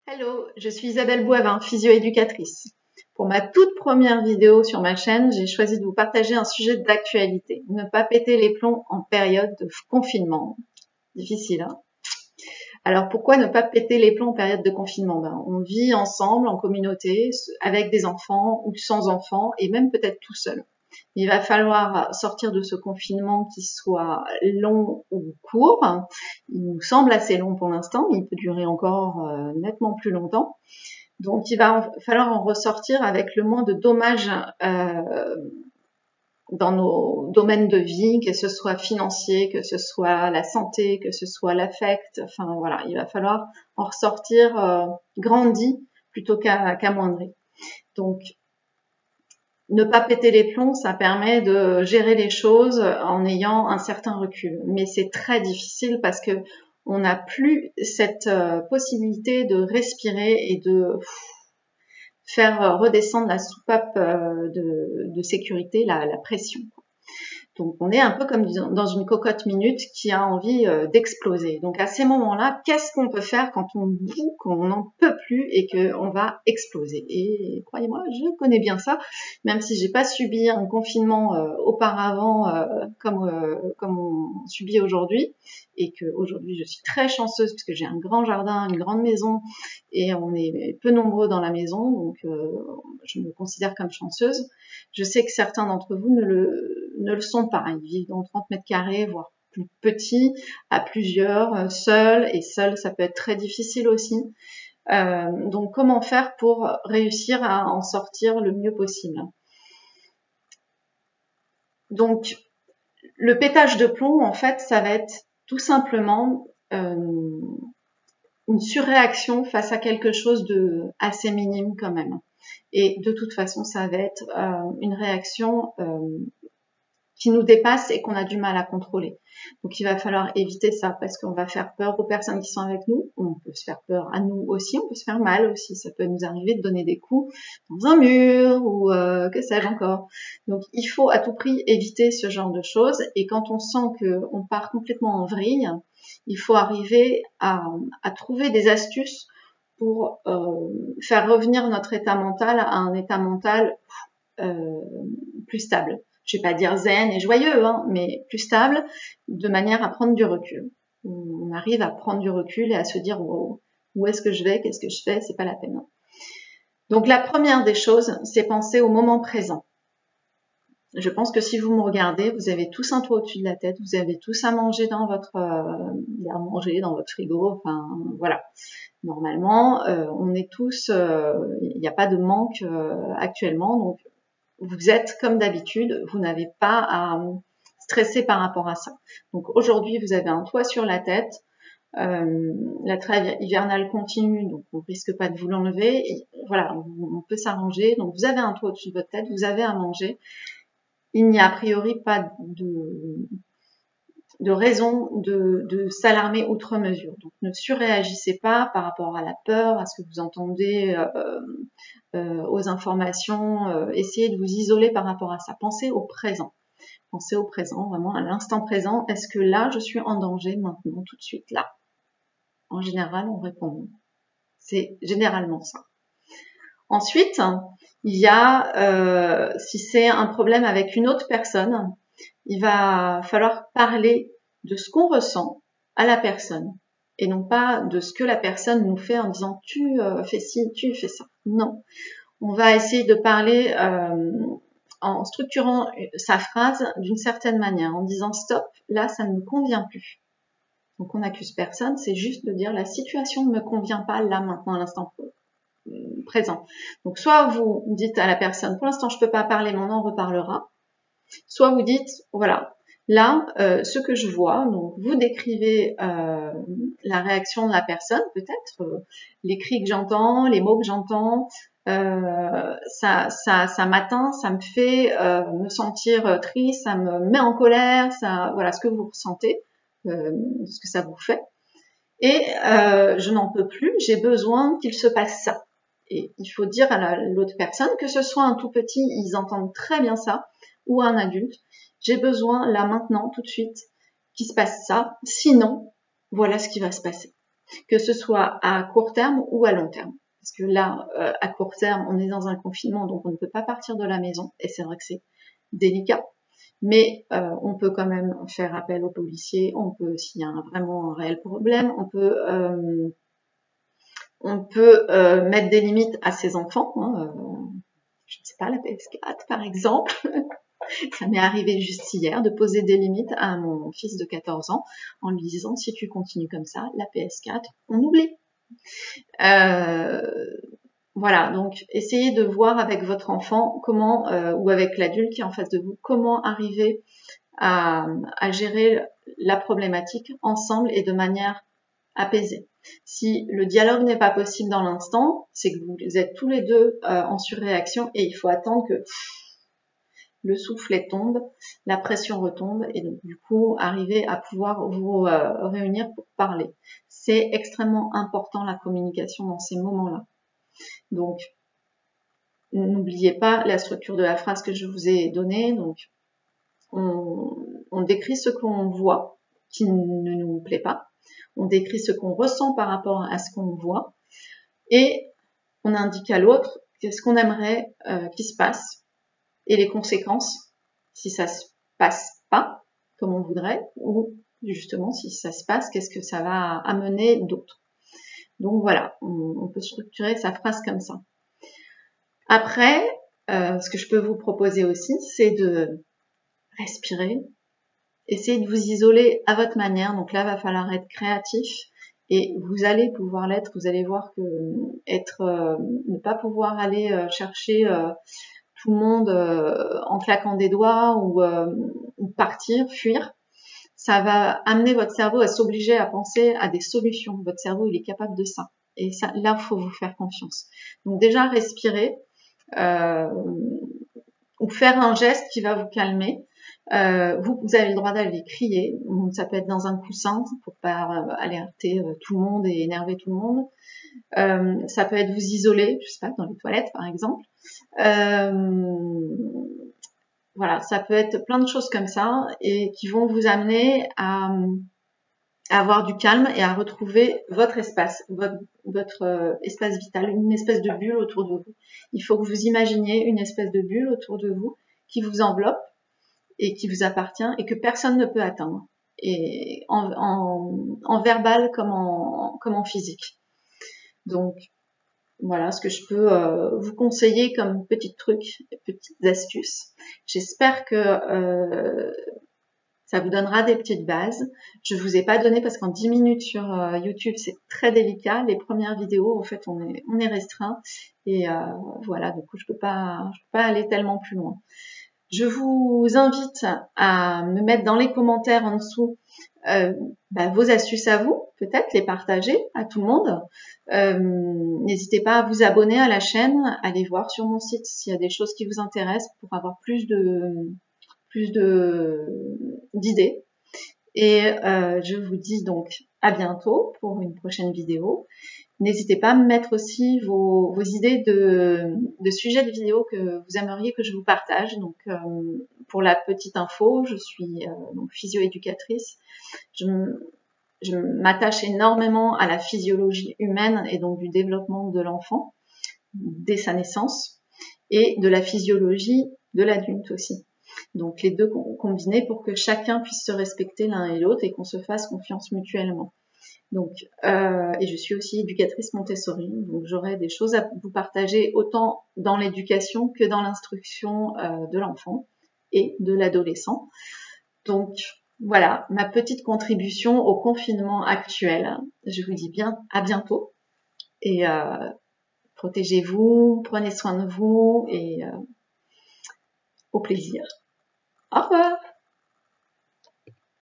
Hello, je suis Isabelle Boivin, physio-éducatrice. Pour ma toute première vidéo sur ma chaîne, j'ai choisi de vous partager un sujet d'actualité. Ne pas péter les plombs en période de confinement. Difficile, hein? Alors pourquoi ne pas péter les plombs en période de confinement? On vit ensemble, en communauté, avec des enfants ou sans enfants, et même peut-être tout seul. Il va falloir sortir de ce confinement qui soit long ou court. Il nous semble assez long pour l'instant, mais il peut durer encore nettement plus longtemps. Donc il va falloir en ressortir avec le moins de dommages dans nos domaines de vie, que ce soit financier, que ce soit la santé, que ce soit l'affect. Enfin voilà, il va falloir en ressortir grandi plutôt qu'amoindri. Donc ne pas péter les plombs, ça permet de gérer les choses en ayant un certain recul. Mais c'est très difficile parce que on n'a plus cette possibilité de respirer et de faire redescendre la soupape de sécurité, la pression. Donc on est un peu comme dans une cocotte minute qui a envie d'exploser. Donc à ces moments-là, qu'est-ce qu'on peut faire quand on bout, qu'on n'en peut plus et qu'on va exploser? Et croyez-moi, je connais bien ça, même si j'ai pas subi un confinement auparavant comme on subit aujourd'hui, et que aujourd'hui je suis très chanceuse parce que j'ai un grand jardin, une grande maison et on est peu nombreux dans la maison, donc je me considère comme chanceuse. Je sais que certains d'entre vous ne le sont pas. Ils vivent dans 30 mètres carrés, voire plus petits, à plusieurs, seuls, et seul, ça peut être très difficile aussi. Donc, comment faire pour réussir à en sortir le mieux possible? Donc, le pétage de plomb, en fait, ça va être tout simplement une surréaction face à quelque chose de assez minime quand même. Et de toute façon, ça va être une réaction qui nous dépasse et qu'on a du mal à contrôler. Donc il va falloir éviter ça parce qu'on va faire peur aux personnes qui sont avec nous, on peut se faire peur à nous aussi, on peut se faire mal aussi, ça peut nous arriver de donner des coups dans un mur ou que sais-je encore. Donc il faut à tout prix éviter ce genre de choses, et quand on sent qu'on part complètement en vrille, il faut arriver à trouver des astuces pour faire revenir notre état mental à un état mental plus stable. Je vais pas dire zen et joyeux, hein, mais plus stable, de manière à prendre du recul. On arrive à prendre du recul et à se dire wow, où est-ce que je vais, qu'est-ce que je fais, c'est pas la peine. Donc la première des choses, c'est penser au moment présent. Je pense que si vous me regardez, vous avez tous un toit au-dessus de la tête, vous avez tous à manger dans votre dans votre frigo, enfin voilà. Normalement, on est tous, il n'y a pas de manque actuellement, donc vous êtes comme d'habitude, vous n'avez pas à stresser par rapport à ça. Donc aujourd'hui, vous avez un toit sur la tête, la trêve hivernale continue, donc on risque pas de vous l'enlever. Voilà, on peut s'arranger. Donc vous avez un toit au-dessus de votre tête, vous avez à manger. Il n'y a a priori pas de raison de s'alarmer outre mesure. Donc ne surréagissez pas par rapport à la peur, à ce que vous entendez, aux informations. Essayez de vous isoler par rapport à ça. Pensez au présent. Pensez au présent, vraiment à l'instant présent. Est-ce que là, je suis en danger maintenant, tout de suite, là? En général, on répond non. C'est généralement ça. Ensuite, il y a, si c'est un problème avec une autre personne, il va falloir parler de ce qu'on ressent à la personne et non pas de ce que la personne nous fait en disant tu fais ci, tu fais ça. Non, on va essayer de parler en structurant sa phrase d'une certaine manière, en disant stop, là ça ne me convient plus. Donc on n'accuse personne, c'est juste de dire la situation ne me convient pas là maintenant à l'instant présent. Donc soit vous dites à la personne pour l'instant je peux pas parler, mais on en reparlera. Soit vous dites, voilà, là, ce que je vois, donc vous décrivez la réaction de la personne, peut-être, les cris que j'entends, les mots que j'entends, ça m'atteint, ça me fait me sentir triste, ça me met en colère, ça, voilà, ce que vous ressentez, ce que ça vous fait. Et je n'en peux plus, j'ai besoin qu'il se passe ça. Et il faut dire à l'autre personne, que ce soit un tout petit, ils entendent très bien ça, ou un adulte, j'ai besoin là maintenant tout de suite qu'il se passe ça, sinon voilà ce qui va se passer. que ce soit à court terme ou à long terme. Parce que là, à court terme, on est dans un confinement, donc on ne peut pas partir de la maison, et c'est vrai que c'est délicat. Mais on peut quand même faire appel aux policiers, on peut, s'il y a vraiment un réel problème, on peut mettre des limites à ses enfants. Hein, je ne sais pas, la PS4 par exemple. Ça m'est arrivé juste hier de poser des limites à mon fils de 14 ans en lui disant si tu continues comme ça, la PS4, on oublie. Voilà, donc essayez de voir avec votre enfant comment, ou avec l'adulte qui est en face de vous, comment arriver à gérer la problématique ensemble et de manière apaisée. Si le dialogue n'est pas possible dans l'instant, c'est que vous êtes tous les deux en surréaction et il faut attendre que le soufflet tombe, la pression retombe et donc du coup arriver à pouvoir vous réunir pour parler. C'est extrêmement important la communication dans ces moments-là. Donc n'oubliez pas la structure de la phrase que je vous ai donnée. Donc on décrit ce qu'on voit qui ne nous plaît pas, on décrit ce qu'on ressent par rapport à ce qu'on voit et on indique à l'autre ce qu'on aimerait qu'il se passe et les conséquences si ça se passe pas comme on voudrait ou justement si ça se passe, qu'est-ce que ça va amener d'autre. Donc voilà, on peut structurer sa phrase comme ça. Après, ce que je peux vous proposer aussi, c'est de respirer, essayez de vous isoler à votre manière. Donc là, va falloir être créatif et vous allez pouvoir l'être. Vous allez voir que ne pas pouvoir aller chercher tout le monde en claquant des doigts ou partir, fuir, ça va amener votre cerveau à s'obliger à penser à des solutions. Votre cerveau, il est capable de ça. Et ça, là, il faut vous faire confiance. Donc déjà, respirer ou faire un geste qui va vous calmer. Vous avez le droit d'aller crier. Ça peut être dans un coussin pour pas alerter tout le monde et énerver tout le monde. Ça peut être vous isoler, je sais pas, dans les toilettes par exemple. Voilà, ça peut être plein de choses comme ça et qui vont vous amener à avoir du calme et à retrouver votre espace, votre espace vital, une espèce de bulle autour de vous. Il faut que vous imaginiez une espèce de bulle autour de vous qui vous enveloppe et qui vous appartient et que personne ne peut atteindre, et en verbal comme en physique. Donc voilà ce que je peux vous conseiller comme petits trucs, petites astuces. J'espère que ça vous donnera des petites bases. Je vous ai pas donné parce qu'en 10 minutes sur YouTube, c'est très délicat. Les premières vidéos, en fait, on est restreint. Et voilà, du coup, je peux pas aller tellement plus loin. Je vous invite à me mettre dans les commentaires en dessous vos astuces à vous, peut-être les partager à tout le monde. N'hésitez pas à vous abonner à la chaîne, allez voir sur mon site s'il y a des choses qui vous intéressent pour avoir plus d'idées. Et je vous dis donc à bientôt pour une prochaine vidéo. N'hésitez pas à me mettre aussi vos idées de sujets de vidéos que vous aimeriez que je vous partage. Donc, pour la petite info, je suis donc physio-éducatrice. Je m'attache énormément à la physiologie humaine et donc du développement de l'enfant dès sa naissance et de la physiologie de l'adulte aussi. Donc, les deux combinés pour que chacun puisse se respecter l'un et l'autre et qu'on se fasse confiance mutuellement. Donc, et je suis aussi éducatrice Montessori, donc j'aurai des choses à vous partager autant dans l'éducation que dans l'instruction de l'enfant et de l'adolescent. Donc voilà, ma petite contribution au confinement actuel. Je vous dis bien à bientôt et protégez-vous, prenez soin de vous et au plaisir. Au revoir.